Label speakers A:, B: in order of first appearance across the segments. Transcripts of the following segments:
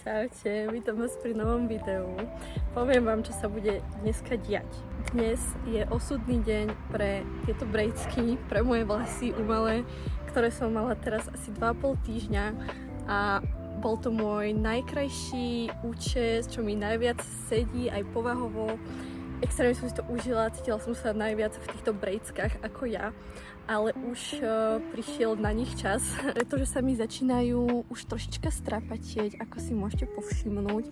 A: Čaute, vítam vás pri novom videu. Poviem vám, čo sa bude dneska diať. Dnes je osudný deň pre tieto brejcky, pre moje vlasy umelé, ktoré som mala teraz asi 2,5 týždňa a bol to môj najkrajší účes, čo mi najviac sedí aj povahovo. Extrémne som si to užila, cítila som sa najviac v týchto brejckách ako ja, ale už prišiel na nich čas, pretože sa mi začínajú už trošička strapatieť, ako si môžete povšimnúť.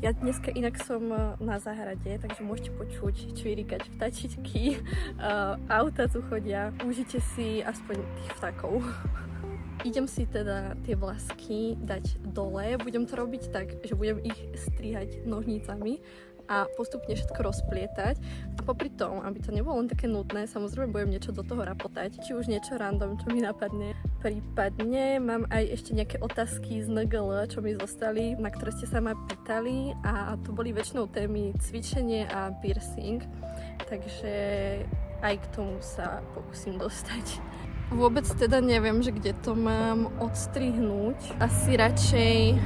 A: Ja dneska inak som na záhrade, takže môžete počuť čvirikať vtačičky, auta tu chodia, užite si aspoň tých vtákov. Idem si teda tie vlasky dať dole, budem to robiť tak, že budem ich strihať nožnicami a postupne všetko rozplietať. A popri tom, aby to nebolo len také nudné, samozrejme budem niečo do toho rapotať, či už niečo random, čo mi napadne. Prípadne mám aj ešte nejaké otázky z NGL, čo mi zostali, na ktoré ste sa ma pýtali a to boli väčšinou témy cvičenie a piercing, takže aj k tomu sa pokúsim dostať. Vôbec teda neviem, že kde to mám odstrihnúť. Asi radšej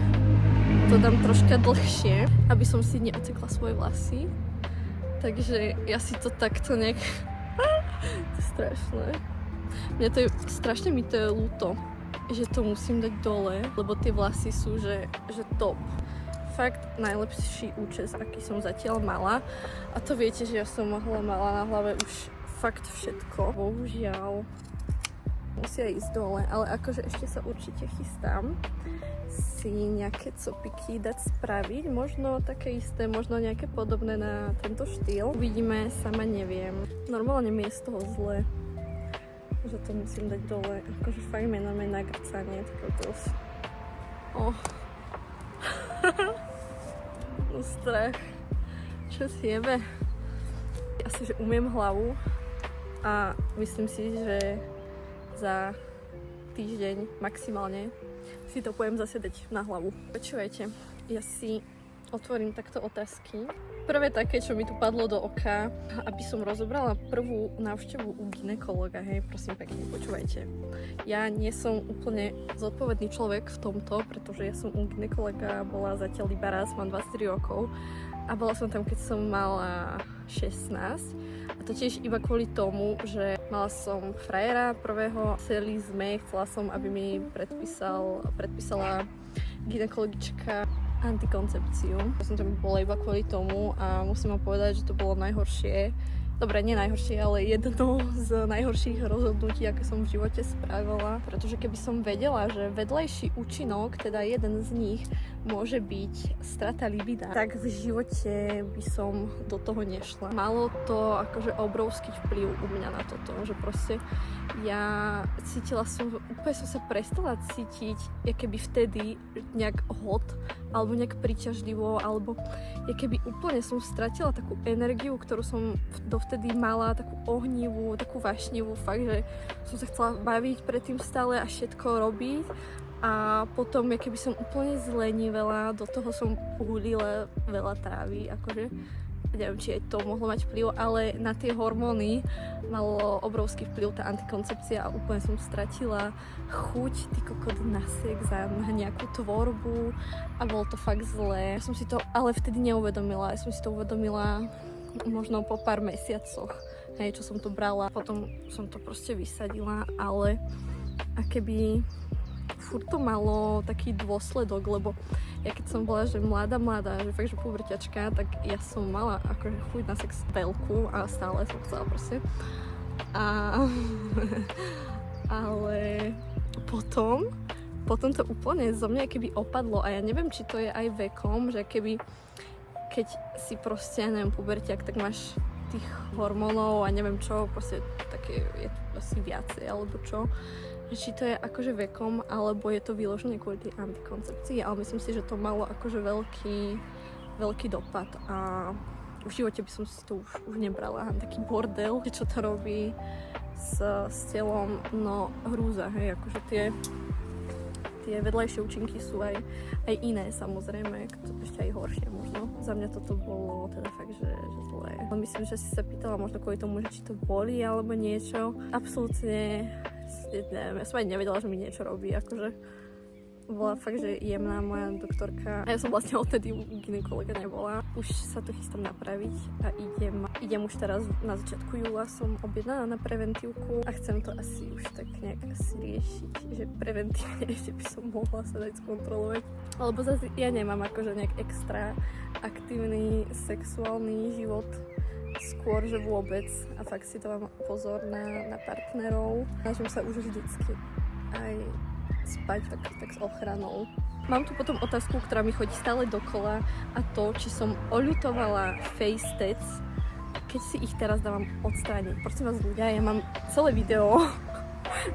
A: to dám troška dlhšie, aby som si neocekla svoje vlasy. Takže ja si to takto nejak... To je strašné. Mne to je... Strašne mi to je ľúto, že to musím dať dole, lebo tie vlasy sú, že top. Fakt najlepší účes, aký som zatiaľ mala. A to viete, že ja som mala na hlave už fakt všetko. Bohužiaľ musia ísť dole, ale akože ešte sa určite chystám si nejaké copiky dať spraviť, možno také isté, možno nejaké podobné na tento štýl. Uvidíme, sama neviem. Normálne mi je z toho zle, že to musím dať dole, akože fakt na mňa nagrcanie, tak kokos. No strach. Čo si jebe? Asi, že umiem hlavu a myslím si, že za týždeň maximálne si to pojem zase dať na hlavu. Počúvajte, ja si otvorím takto otázky. Prvé také, čo mi tu padlo do oka, aby som rozobrala prvú návštevu u gynekologa, hej, prosím pekne, počúvajte. Ja nie som úplne zodpovedný človek v tomto, pretože ja som u gynekologa bola zatiaľ iba raz, mám 23 rokov a bola som tam, keď som mala 16. A to tiež iba kvôli tomu, že mala som frajera prvého, chcela som, aby mi predpísala gynekologička antikoncepciu. Ja som tam bola iba kvôli tomu a musím vám povedať, že to bolo najhoršie. Dobre, nie najhoršie, ale jedno z najhorších rozhodnutí, aké som v živote spravila. Pretože keby som vedela, že vedlejší účinok, teda jeden z nich, môže byť strata libida, tak v živote by som do toho nešla. Malo to akože obrovský vplyv u mňa na toto, že proste ja cítila som, úplne som sa prestala cítiť, keby vtedy nejak hot, alebo nejak príťažlivo, alebo keby úplne som stratila takú energiu, ktorú som dovtedy mala, takú ohnivú, takú vášnivú, fakt, že som sa chcela baviť predtým stále a všetko robiť. A potom, keby som úplne zlenivela, do toho som uhulila veľa trávy, akože neviem, či aj to mohlo mať vplyv, ale na tie hormóny malo obrovský vplyv tá antikoncepcia a úplne som stratila chuť, ty kokot, na sex a na nejakú tvorbu a bolo to fakt zlé. Ja som si to ale vtedy neuvedomila, ja som si to uvedomila možno po pár mesiacoch, hej, čo som to brala, potom som to proste vysadila, ale a keby furt to malo taký dôsledok, lebo ja keď som bola, že mladá, že fakt, že puberťačka, tak ja som mala akože chuť na sex veľkú a stále som chcela proste. Ale potom to úplne zo mňa keby opadlo a ja neviem, či to je aj vekom, že keď si proste, neviem, puberťak, tak máš tých hormónov a neviem čo, proste také je asi viacej, alebo čo. Či to je akože vekom, alebo je to vyložené kvôli tej antikoncepcii, ale myslím si, že to malo akože veľký dopad a v živote by som si to už nebrala. Taký bordel, čo to robí s telom, no hrúza, hej, akože tie vedľajšie účinky sú aj iné, samozrejme, to ešte aj horšie možno. Za mňa toto bolo teda fakt, že zlé. Myslím, že si sa pýtala možno kvôli tomu, že či to bolí alebo niečo. Absolútne neviem, ja som aj nevedela, že mi niečo robí, akože bola fakt, že jemná moja doktorka. A ja som vlastne odtedy u gynekologa nebola. Už sa to chystám napraviť a idem už teraz na začiatku júla, som objednaná na preventívku a chcem to asi už tak nejak asi riešiť, že preventívne ešte by som mohla sa dať skontrolovať. Lebo zase ja nemám akože nejak extra aktívny sexuálny život, skôr, že vôbec. A fakt si to mám pozor na partnerov. Snažím sa už vždycky aj spať tak s ochranou. Mám tu potom otázku, ktorá mi chodí stále dokola, a to, či som oľutovala face tats, keď si ich teraz dávam odstrániť. Prosím vás ľudia, ja mám celé video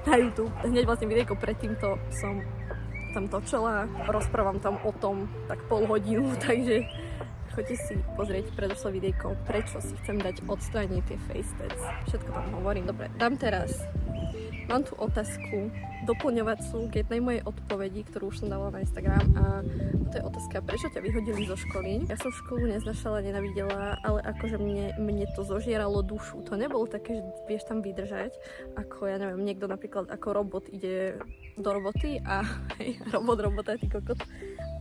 A: na YouTube. Hneď vlastne videjko predtým to som tam točila. Rozprávam tam o tom tak pol hodinu, takže choďte si pozrieť predošlé videjko, prečo si chcem dať odstrániť tie face tats. Všetko tam hovorím. Dobre, dám teraz. Mám tu otázku doplňovacú k jednej mojej odpovedi, ktorú už som dala na Instagram, a to je otázka, prečo ťa vyhodili zo školy. Ja som školu neznašala, nenavidela, ale akože mne to zožieralo dušu. To nebolo také, že vieš tam vydržať, ako ja neviem, niekto napríklad ako robot ide do roboty a hej, robota, ty kokot,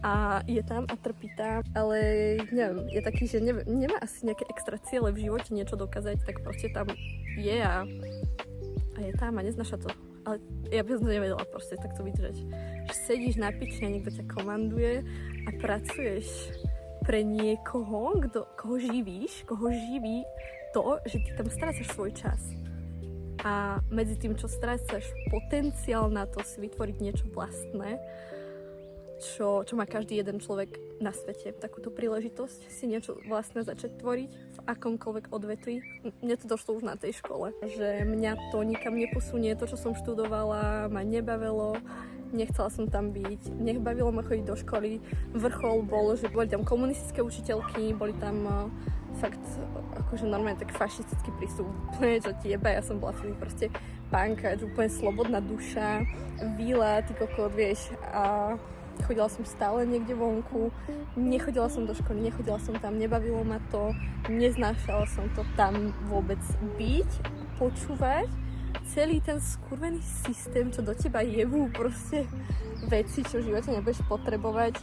A: a je tam a trpí tam, ale neviem, je taký, že nemá asi nejaké extra ciele v živote niečo dokázať, tak proste tam je a je tam a neznáša to. Ale ja by som to nevedela proste takto vydržať. Že sedíš na pične, niekto ťa komanduje a pracuješ pre niekoho, koho živíš, koho živí to, že ty tam strácaš svoj čas. A medzi tým, čo strácaš potenciál na to si vytvoriť niečo vlastné, čo má každý jeden človek na svete, takúto príležitosť si niečo vlastné začať tvoriť v akomkoľvek odvetví. Mne to došlo už na tej škole, že mňa to nikam neposunie, to, čo som študovala, ma nebavilo, nechcela som tam byť, nebavilo ma chodiť do školy. Vrchol bol, že boli tam komunistické učiteľky, boli tam fakt akože normálne tak fašistický prístup, úplne čo ti jeba, ja som bola vtedy proste pánkač, úplne slobodná duša, víla, ty kokot, vieš, a chodila som stále niekde vonku, nechodila som do školy, nechodila som tam, nebavilo ma to, neznášala som to tam vôbec byť, počúvať celý ten skurvený systém, čo do teba jebú proste veci, čo v živote nebudeš potrebovať,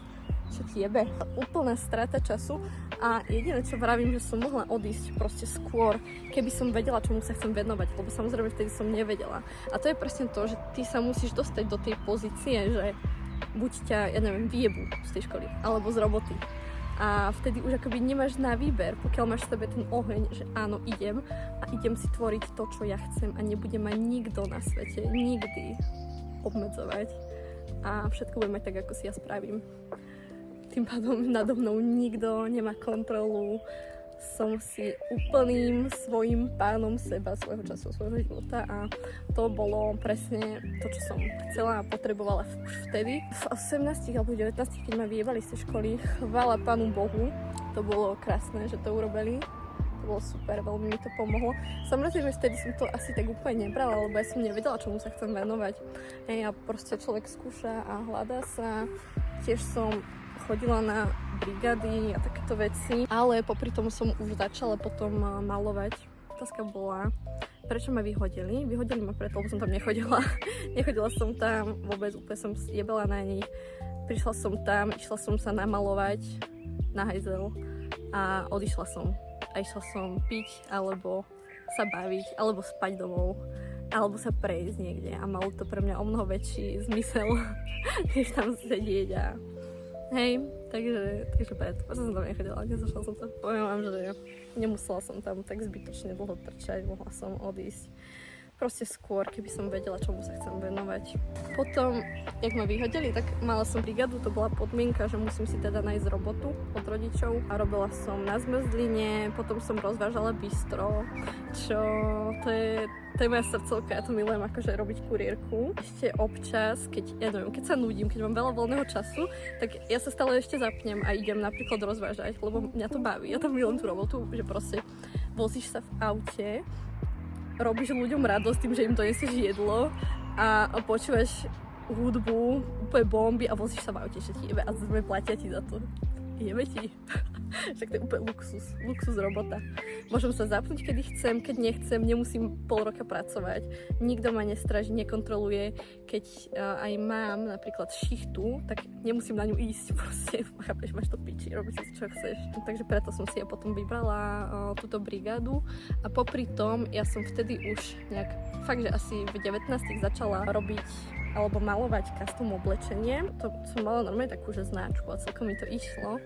A: čo ti jebe. Úplná strata času a jediné, čo vravím, že som mohla odísť proste skôr, keby som vedela, čomu sa chcem venovať, lebo samozrejme vtedy som nevedela. A to je presne to, že ty sa musíš dostať do tej pozície, že buď ťa, ja neviem, vyjebú z tej školy, alebo z roboty. A vtedy už akoby nemáš na výber, pokiaľ máš v sebe ten oheň, že áno, idem si tvoriť to, čo ja chcem a nebude ma nikto na svete nikdy obmedzovať. A všetko bude mať tak, ako si ja spravím. Tým pádom nado mnou nikto nemá kontrolu. Som si úplným svojím pánom seba, svojho času, svojho života, a to bolo presne to, čo som chcela a potrebovala už vtedy. V 18 alebo 19, keď ma vyjebali z tej školy, chvála Pánu Bohu, to bolo krásne, že to urobili. To bolo super, veľmi mi to pomohlo. Samozrejme, vtedy som to asi tak úplne nebrala, lebo ja som nevedela, čomu sa chcem venovať. A proste človek skúša a hľadá sa. Tiež som chodila na brigády a takéto veci, ale popri tom som už začala potom malovať. Otázka bola, prečo ma vyhodili? Vyhodili ma preto, lebo som tam nechodila. Nechodila som tam vôbec, úplne som jebala na nich. Prišla som tam, išla som sa namalovať na hajzel a odišla som. A išla som piť, alebo sa baviť, alebo spať domov, alebo sa prejsť niekde. A malo to pre mňa o mnoho väčší zmysel, než tam sedieť a hej, takže preto som tam nechodila, nezašla som tam. Poviem vám, že nemusela som tam tak zbytočne dlho trčať, mohla som odísť proste skôr, keby som vedela, čomu sa chcem venovať. Potom, jak ma vyhodili, tak mala som brigádu, to bola podmienka, že musím si teda nájsť robotu od rodičov, a robila som na zmrzline, potom som rozvážala bistro, čo to je moja srdcovka, ja to milujem akože robiť kurierku. Ešte občas, keď sa nudím, keď mám veľa voľného času, tak ja sa stále ešte zapnem a idem napríklad rozvážať, lebo mňa to baví, ja tam milujem tú robotu, že proste vozíš sa v aute, robíš ľuďom radosť tým, že im donesieš jedlo a počúvaš hudbu, úplne bomby a vozíš sa v aute, že ti jebe a platia ti za to. jeme ti. Však to je úplne luxus robota. Môžem sa zapnúť, kedy chcem, keď nechcem, nemusím pol roka pracovať. Nikto ma nestraží, nekontroluje. Keď aj mám napríklad šichtu, tak nemusím na ňu ísť. Proste, chápeš, máš to piči, robíš si čo chceš. Takže preto som si ja potom vybrala túto brigádu. A popri tom, ja som vtedy už nejak, fakt, že asi v 19 začala robiť alebo malovať custom oblečenie. To som mala normálne takú, že značku a celkom mi to išlo.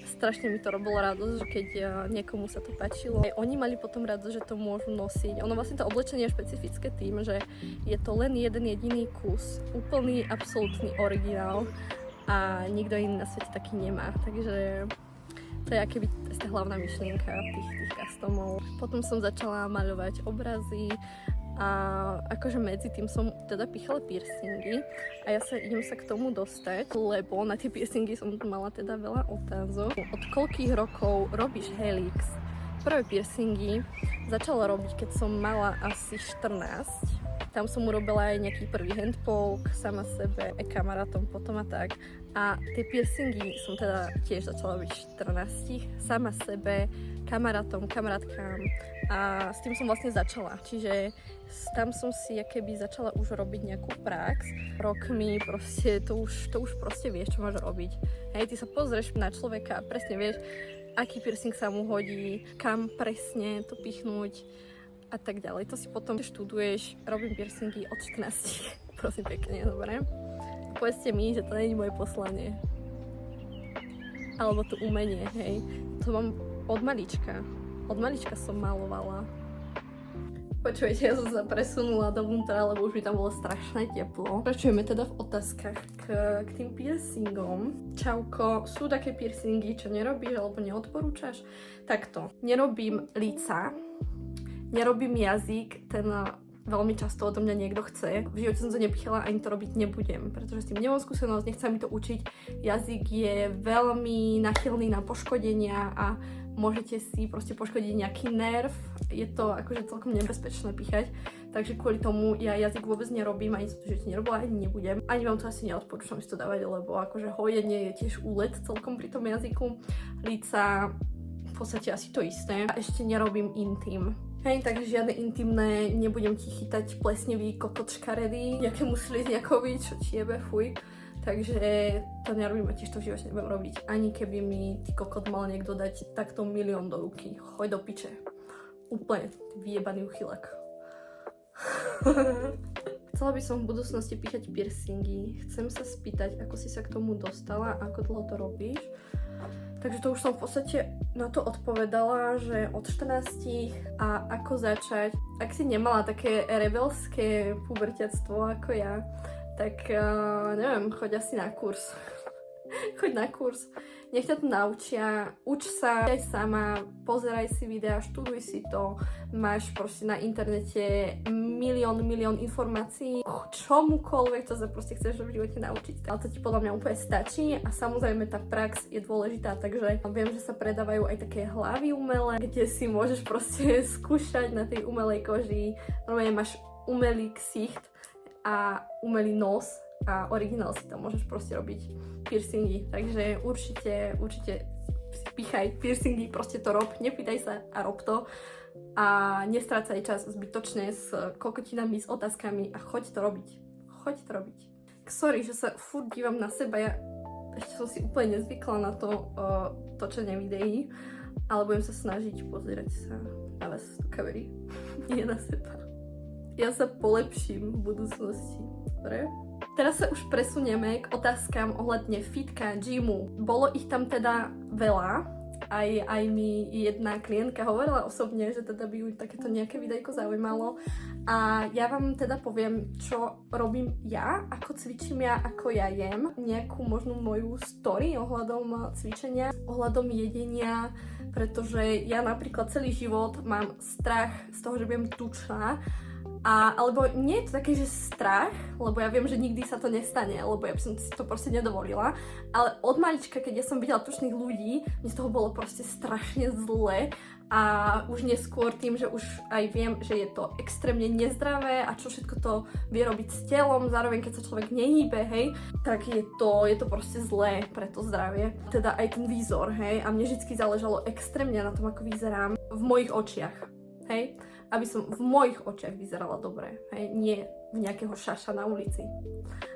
A: Strašne mi to robilo radosť, že keď niekomu sa to páčilo. Aj oni mali potom radosť, že to môžu nosiť. Ono vlastne to oblečenie je špecifické tým, že je to len jeden jediný kus, úplný, absolútny originál a nikto iný na svete taký nemá. Takže to je akoby tá hlavná myšlienka tých customov. Potom som začala maľovať obrazy a akože medzi tým som teda pichala piercingy a ja idem sa k tomu dostať, lebo na tie piercingy som mala teda veľa otázok. Od koľkých rokov robíš helix? Prvé piercingy začala robiť, keď som mala asi 14. Tam som urobila aj nejaký prvý handpoke, sama sebe, aj kamarátom potom a tak. A tie piercingy som teda tiež začala robiť 14, sama sebe, kamarátom, kamarátkám a s tým som vlastne začala. Čiže tam som si akéby začala už robiť nejakú prax. Rokmi proste, to už proste vieš, čo máš robiť. Hej, ty sa pozrieš na človeka a presne vieš, aký piercing sa mu hodí, kam presne to pichnúť a tak ďalej. To si potom študuješ, robím piercingy od 14. Prosím pekne, dobre? Povedzte mi, že to nie je moje poslanie. Alebo to umenie, hej. To mám od malička. Od malička som malovala. Počujete, ja som sa presunula dovnútra, lebo už mi tam bolo strašné teplo. Pokračujeme teda v otázkach k tým piercingom. Čauko, sú také piercingy, čo nerobíš alebo neodporúčaš? Takto, nerobím lica, nerobím jazyk, ten veľmi často odo mňa niekto chce. V živote som to nepichala, ani to robiť nebudem, pretože s tým nemám skúsenosť, nechcem mi to učiť. Jazyk je veľmi nachylný na poškodenia a môžete si proste poškodiť nejaký nerv. Je to akože celkom nebezpečné píchať, takže kvôli tomu ja jazyk vôbec nerobím, ani som to v živote nerobila, ani nebudem. Ani vám to asi neodporúčam si to dávať, lebo akože hojenie je tiež úlet celkom pri tom jazyku. Líca v podstate asi to isté. A ešte nerobím intim. Hej, takže žiadne intimné, nebudem ti chytať plesnivý kokot škaredý, nejakému slizniakovi, čo ti jebe, fuj. Takže to nerobím a tiež to v živote nebudem robiť. Ani keby mi ty kokot mal niekto dať takto 1 000 000 do ruky. Choď do piče. Úplne vyjebaný uchylak. Chcela by som v budúcnosti píchať piercingy. Chcem sa spýtať, ako si sa k tomu dostala, ako dlho to robíš. Takže to už som v podstate na to odpovedala, že od 14 a ako začať. Ak si nemala také rebelské puberťactvo ako ja, tak neviem, choď asi na kurz. Choď na kurz. Nech ťa to naučia, uč sa aj sama, pozeraj si videa, študuj si to, máš proste na internete milión informácií, čomukoľvek, čo sa proste chceš v živote naučiť. Ale to ti podľa mňa úplne stačí a samozrejme tá prax je dôležitá, takže viem, že sa predávajú aj také hlavy umelé, kde si môžeš proste skúšať na tej umelej koži. Normálne máš umelý ksicht a umelý nos a originál si tam môžeš proste robiť piercingy, takže určite si píchaj piercingy, proste to rob, nepýtaj sa a rob to a nestrácaj čas zbytočne s kokotinami, s otázkami a choď to robiť. Sorry, že sa furt dívam na seba, ja ešte som si úplne nezvykla na to točenie videí, ale budem sa snažiť pozerať sa na vás do kamery, nie na seba. Ja sa polepším v budúcnosti, dobre? Teraz sa už presunieme k otázkam ohľadne fitka, gymu. Bolo ich tam teda veľa. Aj mi jedna klientka hovorila osobne, že teda by ju takéto nejaké videjko zaujímalo. A ja vám teda poviem, čo robím ja, ako cvičím ja, ako ja jem. Nejakú možno moju story ohľadom cvičenia, ohľadom jedenia, pretože ja napríklad celý život mám strach z toho, že budem tučná. Alebo nie je to také, že strach, lebo ja viem, že nikdy sa to nestane, lebo ja by som si to proste nedovolila, ale od malička, keď ja som videla tučných ľudí, mne z toho bolo proste strašne zle a už neskôr tým, že už aj viem, že je to extrémne nezdravé a čo všetko to vie robiť s telom, zároveň keď sa človek nehýbe, hej, tak je to proste zlé pre to zdravie. Teda aj ten výzor, hej, a mne vždycky záležalo extrémne na tom, ako vyzerám v mojich očiach, hej, aby som v mojich očiach vyzerala dobre, hej, nie v nejakého šaša na ulici,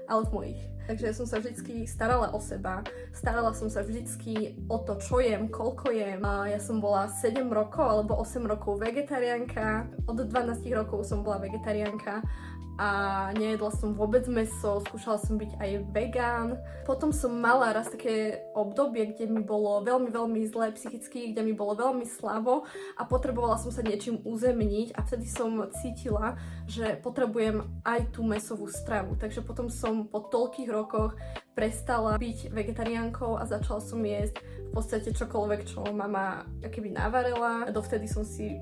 A: ale v mojich. Takže ja som sa vždycky starala o seba, starala som sa vždycky o to, čo jem, koľko jem. A ja som bola 7 rokov alebo 8 rokov vegetariánka, od 12 rokov som bola vegetariánka a nejedla som vôbec mäso, skúšala som byť aj vegán. Potom som mala raz také obdobie, kde mi bolo veľmi, veľmi zle psychicky, kde mi bolo veľmi slabo a potrebovala som sa niečím uzemniť a vtedy som cítila, že potrebujem aj tú mäsovú stravu. Takže potom som po toľkých rokoch prestala byť vegetariánkou a začala som jesť v podstate čokoľvek, čo mama akoby navarila. Dovtedy som si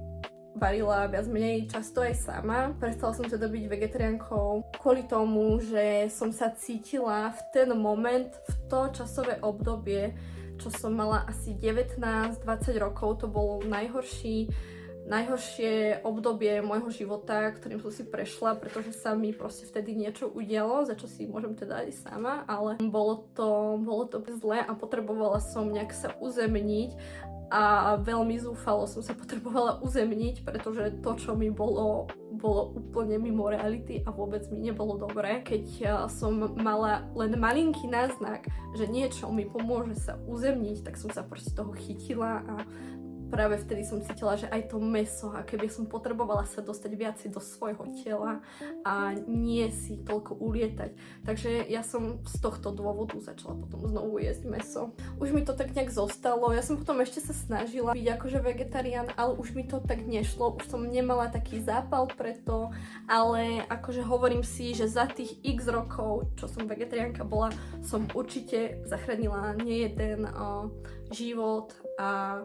A: varila viac menej často aj sama. Prestala som teda byť vegetariánkou kvôli tomu, že som sa cítila v ten moment, v to časové obdobie, čo som mala asi 19-20 rokov, to bolo najhoršie obdobie môjho života, ktorým som si prešla, pretože sa mi proste vtedy niečo udialo, za čo si môžem teda aj sama, ale bolo to zlé a potrebovala som nejak sa uzemniť a veľmi zúfalo som sa potrebovala uzemniť, pretože to, čo mi bolo úplne mimo reality a vôbec mi nebolo dobré. Keď som mala len malinký náznak, že niečo mi pomôže sa uzemniť, tak som sa proste toho chytila a práve vtedy som cítila, že aj to mäso, a keby som potrebovala sa dostať viac do svojho tela a nie si toľko ulietať. Takže ja som z tohto dôvodu začala potom znovu jesť mäso. Už mi to tak nejak zostalo, ja som potom ešte sa snažila byť akože vegetarián, ale už mi to tak nešlo, už som nemala taký zápal pre to, ale akože hovorím si, že za tých x rokov, čo som vegetariánka bola, som určite zachránila nejeden život a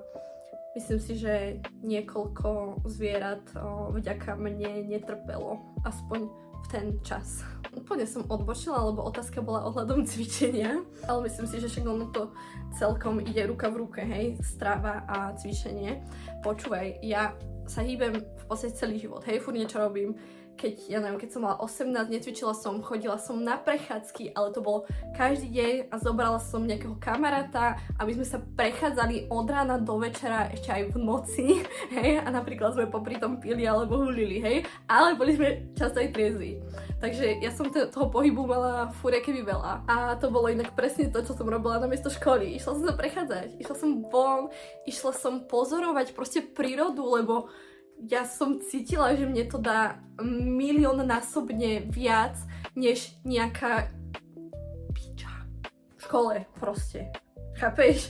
A: myslím si, že niekoľko zvierat vďaka mne netrpelo, aspoň v ten čas. Úplne som odbočila, lebo otázka bola ohľadom cvičenia, ale myslím si, že však ono to celkom ide ruka v ruke, hej, strava a cvičenie. Počúvaj, ja sa hýbem v podstate celý život, hej, furt niečo robím. Keď som mala 18, necvičila som, chodila som na prechádzky, ale to bolo každý deň a zobrala som nejakého kamaráta a my sme sa prechádzali od rána do večera, ešte aj v noci, hej, a napríklad sme popri tom pili alebo hulili, hej, ale boli sme často aj triezví. Takže ja som toho pohybu mala fúre keby veľa. A to bolo inak presne to, čo som robila namiesto školy. Išla som sa prechádzať, išla som von, išla som pozorovať proste prírodu, lebo ja som cítila, že mne to dá miliónnásobne viac, než nejaká piča v škole proste. Chápeš?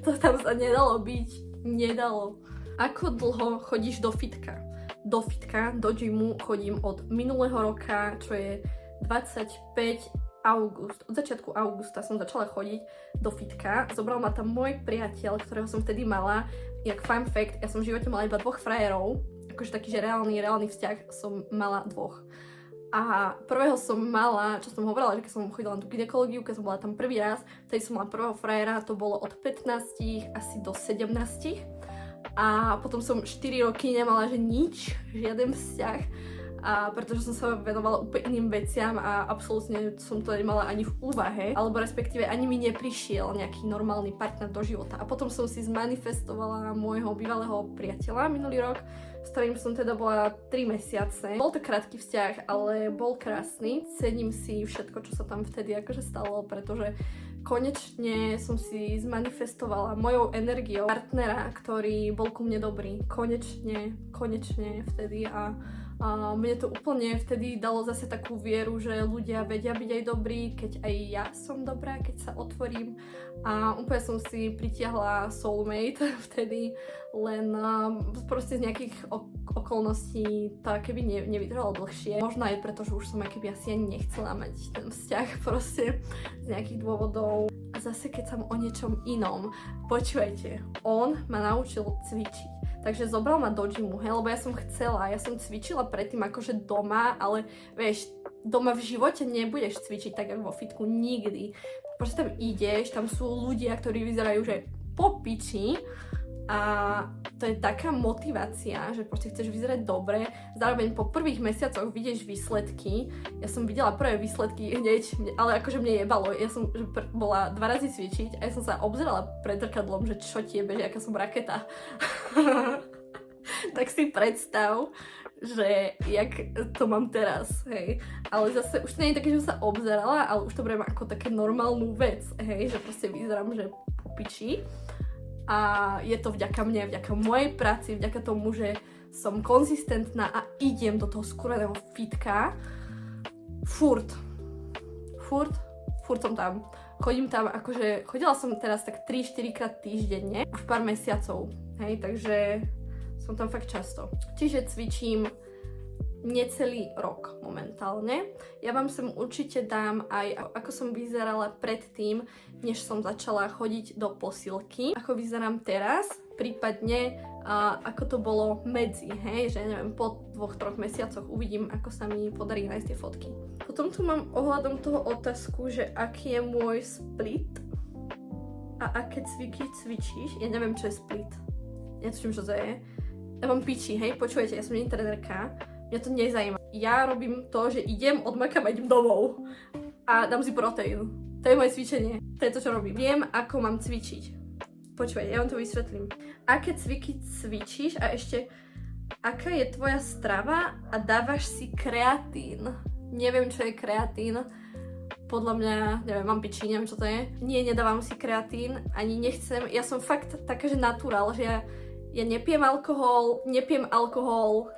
A: To tam sa nedalo byť. Nedalo. Ako dlho chodíš do fitka? Do fitka, do gymu chodím od minulého roka, čo je 25 august. Od začiatku augusta som začala chodiť do fitka. Zobral ma tam môj priateľ, ktorého som vtedy mala. Jak fun fact, ja som v živote mala iba 2 frajerov. Akože taký, že reálny vzťah som mala 2. A prvého som mala, čo som hovorila, že keď som chodila na tú gynekológiu, keď som bola tam prvý raz, vtedy som mala prvého frajera, to bolo od 15 asi do 17. A potom som 4 roky nemala, že nič, žiaden vzťah. A pretože som sa venovala úplne iným veciam a absolútne som to nemala ani v úvahe, alebo respektíve ani mi neprišiel nejaký normálny partner do života. A potom som si zmanifestovala môjho bývalého priateľa minulý rok, s ktorým som teda bola 3 mesiace. Bol to krátky vzťah, ale bol krásny. Cením si všetko, čo sa tam vtedy akože stalo, pretože konečne som si zmanifestovala mojou energiou partnera, ktorý bol ku mne dobrý. Konečne vtedy a mne to úplne vtedy dalo zase takú vieru, že ľudia vedia byť aj dobrí, keď aj ja som dobrá, keď sa otvorím. A úplne som si pritiahla soulmate vtedy, len proste z nejakých okolností to keby nevydržalo dlhšie. Možno aj preto, že už som keby asi ani nechcela mať ten vzťah proste z nejakých dôvodov. A zase keď som o niečom inom, počúvajte, on ma naučil cvičiť. takže zobral ma do gymu, hej, lebo ja som cvičila predtým akože doma, ale vieš, doma v živote nebudeš cvičiť tak ako vo fitku, nikdy. Proste tam ideš, tam sú ľudia, ktorí vyzerajú, že po piči a to je taká motivácia, že proste chceš vyzerať dobre, zároveň po prvých mesiacoch vidieš výsledky. Ja som videla prvé výsledky hneď, ale akože mne jebalo, ja som bola 2 razy cvičiť a ja som sa obzerala pred zrkadlom, že čo tiebe, že aká som raketa. Tak si predstav, že jak to mám teraz, hej. Ale zase už to nie je také, že som sa obzerala, ale už to beriem ako také normálnu vec, hej, že proste vyzerám, že po piči. A je to vďaka mne, vďaka mojej práci, vďaka tomu, že som konzistentná a idem do toho skúreného fitka. Furt som tam. Chodím tam, akože, chodila som teraz tak 3-4 krát týždenne, už pár mesiacov, hej, takže som tam fakt často. Čiže cvičím necelý rok momentálne. Ja vám sem určite dám aj ako som vyzerala predtým, než som začala chodiť do posilky. Ako vyzerám teraz, prípadne ako to bolo medzi, hej, že neviem, po 2-3 mesiacoch uvidím, ako sa mi podarí nájsť tie fotky. Potom tu mám ohľadom toho otázku, že aký je môj split a aké cviky cvičíš. Ja neviem, čo je split. Netuším, čo to je. Ja mám piči, hej, počujete, ja som nie trenérka. Mňa to nezajíma. Ja robím to, že idem, odmakám a idem domov. A dám si proteín. To je moje cvičenie. To je to, čo robím. Viem, ako mám cvičiť. Počúvaj, ja vám to vysvetlím. Aké cviky cvičíš a ešte aká je tvoja strava a dávaš si kreatín. Neviem, čo je kreatín. Podľa mňa, neviem, mám piči, neviem, čo to je. Nie, nedávam si kreatín, ani nechcem. Ja som fakt taká, že naturál, že ja nepijem alkohol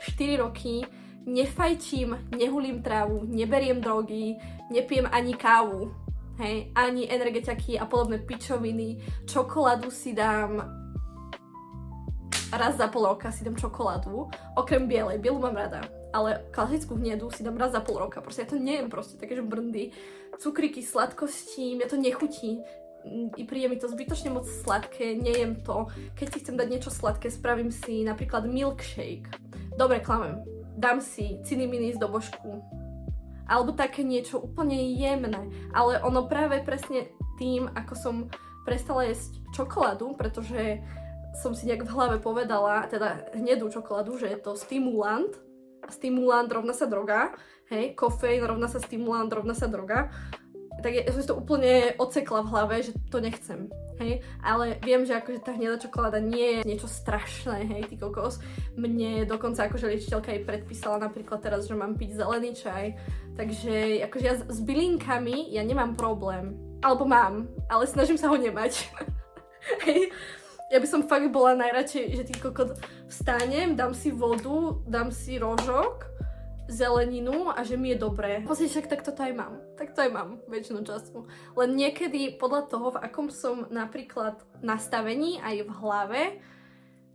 A: 4 roky, nefajčím, nehulím trávu, neberiem drogy, nepijem ani kávu, hej, ani energetiaky a podobné pičoviny, čokoládu si dám, raz za pol roka si dám čokoládu, okrem bielej, bielu mám rada, ale klasickú hnedu si dám raz za pol roka, proste ja to nejem proste, takéže brndy, cukríky, sladkosti, mňa to nechutí. I príde mi to zbytočne moc sladké, nejem to. Keď si chcem dať niečo sladké, spravím si napríklad milkshake. Dobre, klamem. Dám si ciniminis do božku. Alebo také niečo úplne jemné. Ale ono práve presne tým, ako som prestala jesť čokoládu, pretože som si nejak v hlave povedala, teda hnedú čokoládu, že je to stimulant. Stimulant rovná sa droga. Hej, kofeín rovná sa stimulant rovná sa droga. Tak ja som si to úplne odsekla v hlave, že to nechcem, hej, ale viem, že akože tá hnedá čokoláda nie je niečo strašné, hej, ty kokos. Mne dokonca akože liečiteľka jej predpísala napríklad teraz, že mám piť zelený čaj, takže akože ja s bylinkami ja nemám problém, alebo mám, ale snažím sa ho nemať, hej. Ja by som fakt bola najradšej, že ty kokot vstanem, dám si vodu, dám si rožok, zeleninu a že mi je dobré. Pozri, však tak toto aj mám. Tak to aj mám väčšinu času. Len niekedy podľa toho, v akom som napríklad nastavení aj v hlave,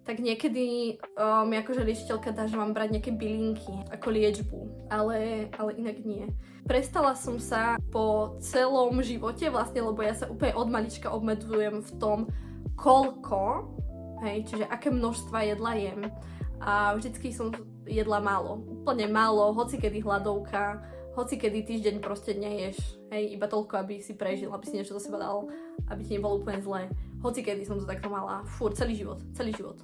A: tak niekedy mi akože liečiteľka dá, že mám brať nejaké bylinky ako liečbu. Ale inak nie. Prestala som sa po celom živote vlastne, lebo ja sa úplne od malička obmedzujem v tom, koľko, hej, čiže aké množstva jedla jem. A vždycky som jedla málo, úplne málo, hocikedy hladovka, hocikedy týždeň proste neješ, hej, iba toľko, aby si prežil, aby si niečo do seba dal, aby ti nebolo úplne zlé. Hocikedy som to takto mala, celý život.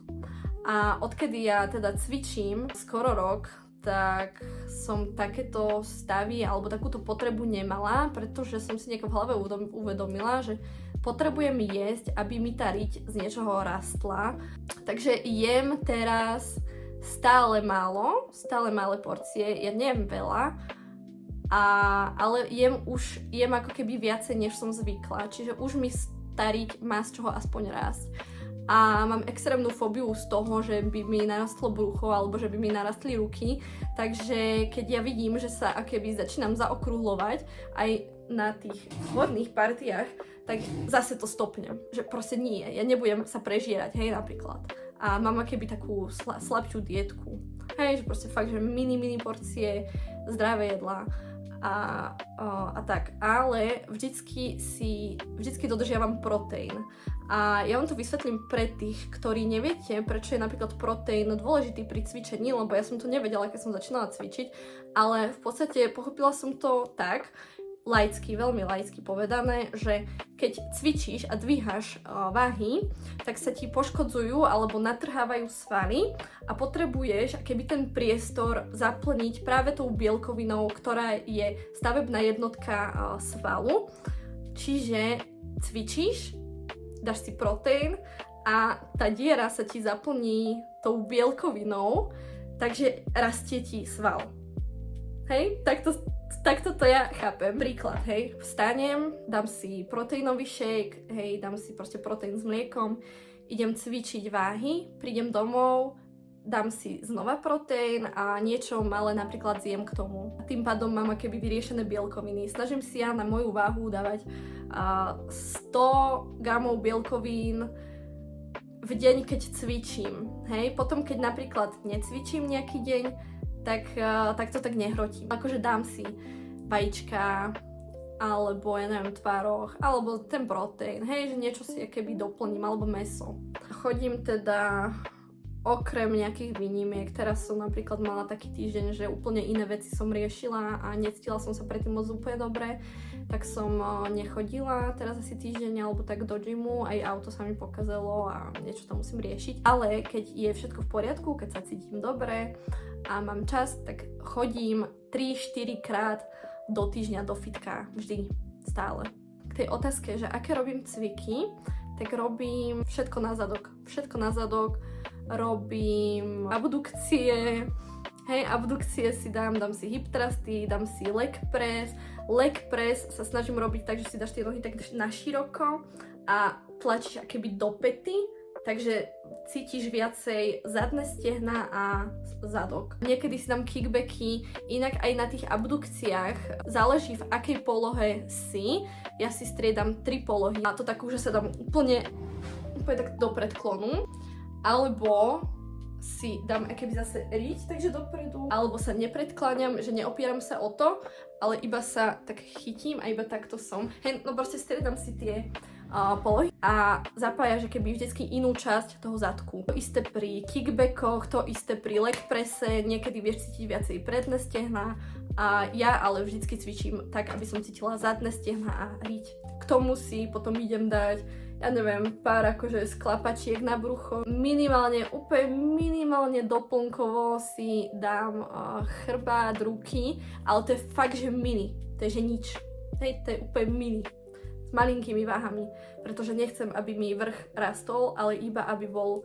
A: A odkedy ja teda cvičím skoro rok, tak som takéto stavy alebo takúto potrebu nemala, pretože som si nejako v hlave uvedomila, že potrebujem jesť, aby mi tá riť z niečoho rastla. Takže jem teraz stále malé porcie, ja nejem veľa, ale jem ako keby viacej, než som zvykla, čiže už mi tá riť má z čoho aspoň rásť. A mám extrémnu fóbiu z toho, že by mi narastlo brucho alebo že by mi narastli ruky, takže keď ja vidím, že sa akoby začínam zaokrúhlovať aj na tých vodných partiách, tak zase to stopnem, že proste nie, ja nebudem sa prežierať, hej, napríklad. A mám akoby takú slabšiu dietku, hej, že proste fakt, že mini porcie, zdravé jedlá a tak. Ale vždycky dodržiavam proteín. A ja vám to vysvetlím pre tých, ktorí neviete, prečo je napríklad proteín dôležitý pri cvičení, lebo ja som to nevedela, keď som začínala cvičiť, ale v podstate pochopila som to tak, laicky, veľmi laicky povedané, že keď cvičíš a dvíhaš váhy, tak sa ti poškodzujú alebo natrhávajú svaly a potrebuješ keby ten priestor zaplniť práve tou bielkovinou, ktorá je stavebná jednotka svalu. Čiže cvičíš, dáš si proteín a tá diera sa ti zaplní tou bielkovinou, takže rastie ti sval. Hej, takto to ja chápem. Príklad, hej, vstanem, dám si proteínový shake, hej, dám si proste proteín s mliekom, idem cvičiť váhy, prídem domov, dám si znova proteín a niečo malé napríklad zjem k tomu. Tým pádom mám akéby vyriešené bielkoviny. Snažím si ja na moju váhu dávať 100 gramov bielkovín v deň, keď cvičím. Hej, potom keď napríklad necvičím nejaký deň, tak to tak nehrotím. Akože dám si vajíčka, alebo ja neviem, tvároh, alebo ten proteín, hej, že niečo si keby doplním, alebo mäso. Chodím teda okrem nejakých výnimiek, teraz som napríklad mala taký týždeň, že úplne iné veci som riešila a necítila som sa predtým moc úplne dobre, tak som nechodila teraz asi týždeň alebo tak do gymu, aj auto sa mi pokazalo a niečo tam musím riešiť. Ale keď je všetko v poriadku, keď sa cítim dobre a mám čas, tak chodím 3-4 krát do týždňa do fitka, vždy, stále. K tej otázke, že aké robím cviky, tak robím všetko na zadok, robím abdukcie, hej, abdukcie si dám si hip thrusty, dám si leg press sa snažím robiť tak, že si dáš tie nohy tak naširoko a tlačíš akéby do päty, takže cítiš viacej zadné stehna a zadok. Niekedy si dám kickbacky, inak aj na tých abdukciách záleží v akej polohe si, ja si striedam 3 polohy a to takú, že sa dám úplne tak do predklonu, alebo si dám akéby zase riť, takže dopredu, alebo sa nepredkláňam, že neopieram sa o to, ale iba sa tak chytím a iba takto som. Hej, no proste striedam si tie polohy a zapájaš keby vždycky inú časť toho zadku. To isté pri kickbackoch, to isté pri leg presse, niekedy vieš cítiť viacej predné stehná a ja ale vždycky cvičím tak, aby som cítila zadné stehná a riť. K tomu si potom idem dať, ja neviem, pár akože sklapačiek na brucho. Úplne minimálne doplnkovo si dám chrbát, ruky, ale to je fakt, že mini. To je, že nič. Hej, to je úplne mini. S malinkými váhami, pretože nechcem, aby mi vrch rastol, ale iba aby bol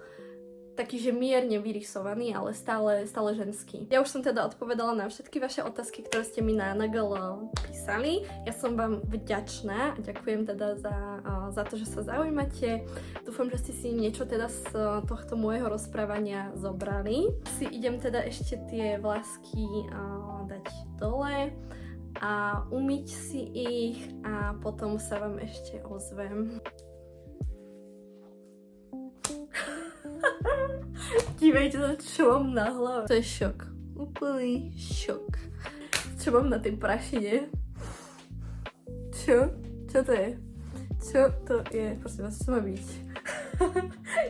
A: taký, že mierne vyrysovaný, ale stále ženský. Ja už som teda odpovedala na všetky vaše otázky, ktoré ste mi na NGL písali. Ja som vám vďačná, ďakujem teda za to, že sa zaujímate. Dúfam, že ste si niečo teda z tohto môjho rozprávania zobrali. Si idem teda ešte tie vlásky dať dole a umyť si ich a potom sa vám ešte ozvem. Dívejte sa, čo mám na hlave. To je šok. Úplný šok. Čo mám na tej prašine? Čo? Čo to je? Čo to je? Prosím vás, čo má byť?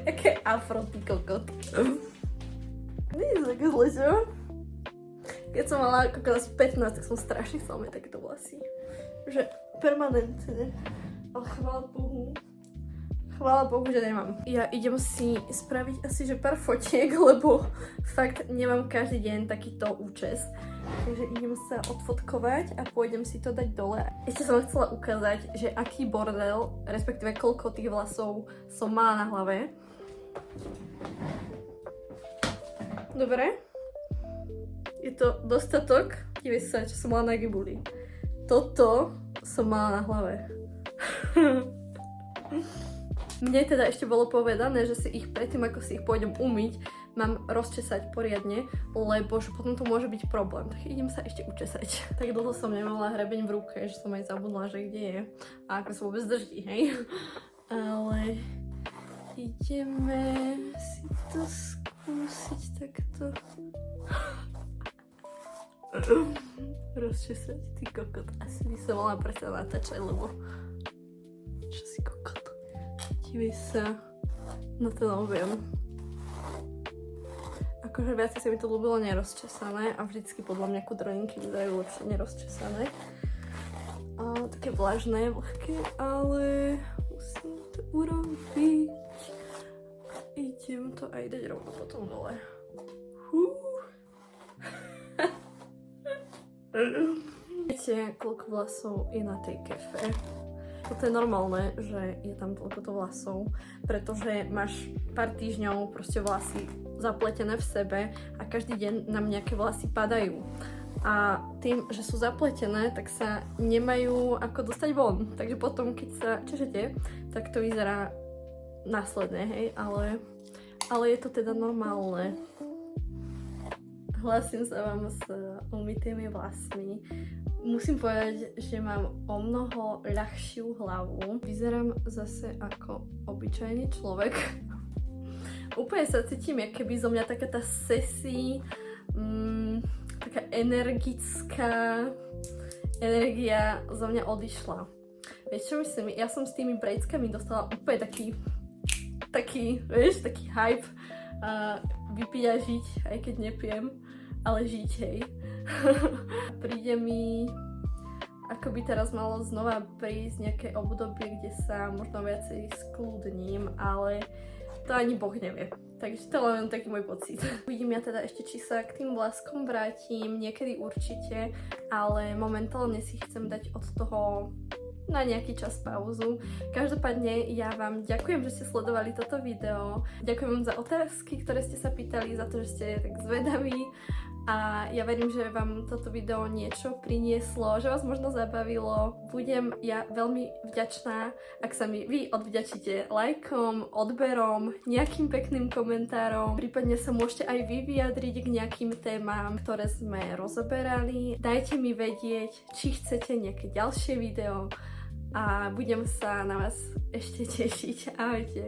A: Jaké afro, ty kokot. Nie je také zle, čo? Keď som mala kokos 15, tak som strašne chcela mať takéto vlasy. Že permanentne. Ale chvála Bohu, že nemám. Ja idem si spraviť asi že pár fotiek, lebo fakt nemám každý deň takýto účes. Takže idem sa odfotkovať a pôjdem si to dať dole. Ešte som chcela ukázať, že aký bordel, respektíve koľko tých vlasov som mala na hlave. Dobre. Je to dostatok. Dívej sa, čo som mala na gibuli. Toto som mala na hlave. Mne teda ešte bolo povedané, že si ich predtým, ako si ich pôjdem umyť, mám rozčesať poriadne, lebo potom to môže byť problém. Tak idem sa ešte učesať. Tak dlho som nemala hrebeň v ruke, že som aj zabudla, že kde je. A ako sa vôbec drží, hej. Ale ideme si to skúsiť takto. Rozčesať, ty kokot. Asi by som mala prestať natáčať, lebo... Čo si kokot? Dívej sa na ten objem. Akože viac sa mi to ľúbilo nerozčesané a vždycky podľa mňa kudroninky vyzerajú lepšie nerozčesané. A také vlažné, vlhké, ale musím to urobiť. Idem to aj dať rovno potom dole. Viete, koľko vlasov je na tej kefe? Toto je normálne, že je tam toľkoto vlasov, pretože máš pár týždňov proste vlasy zapletené v sebe a každý deň nám nejaké vlasy padajú. A tým, že sú zapletené, tak sa nemajú ako dostať von. Takže potom, keď sa češete, tak to vyzerá následne, hej, ale je to teda normálne. Hlasím sa vám s umytými vlasmi. Musím povedať, že mám o mnoho ľahšiu hlavu. Vyzerám zase ako obyčajný človek. Úplne sa cítim, jak keby zo mňa taká tá sexy, taká energická energia zo mňa odišla. Vieš čo myslím? Ja som s tými brejckami dostala úplne taký hype vypiť a žiť, aj keď nepijem, ale žiť, hej. Príde mi, ako by teraz malo znova prísť nejaké obdobie, kde sa možno viacej skľudním, ale to ani Boh nevie. Takže to len taký môj pocit. Uvidím ja teda ešte, či sa k tým vlaskom vrátim, niekedy určite, ale momentálne si chcem dať od toho na nejaký čas pauzu. Každopádne ja vám ďakujem, že ste sledovali toto video. Ďakujem vám za otázky, ktoré ste sa pýtali, za to, že ste tak zvedaví. A ja verím, že vám toto video niečo prinieslo, že vás možno zabavilo. Budem ja veľmi vďačná, ak sa mi vy odvďačíte lajkom, odberom, nejakým pekným komentárom. Prípadne sa môžete aj vy vyjadriť k nejakým témam, ktoré sme rozoberali. Dajte mi vedieť, či chcete nejaké ďalšie video a budem sa na vás ešte tešiť. Ahojte.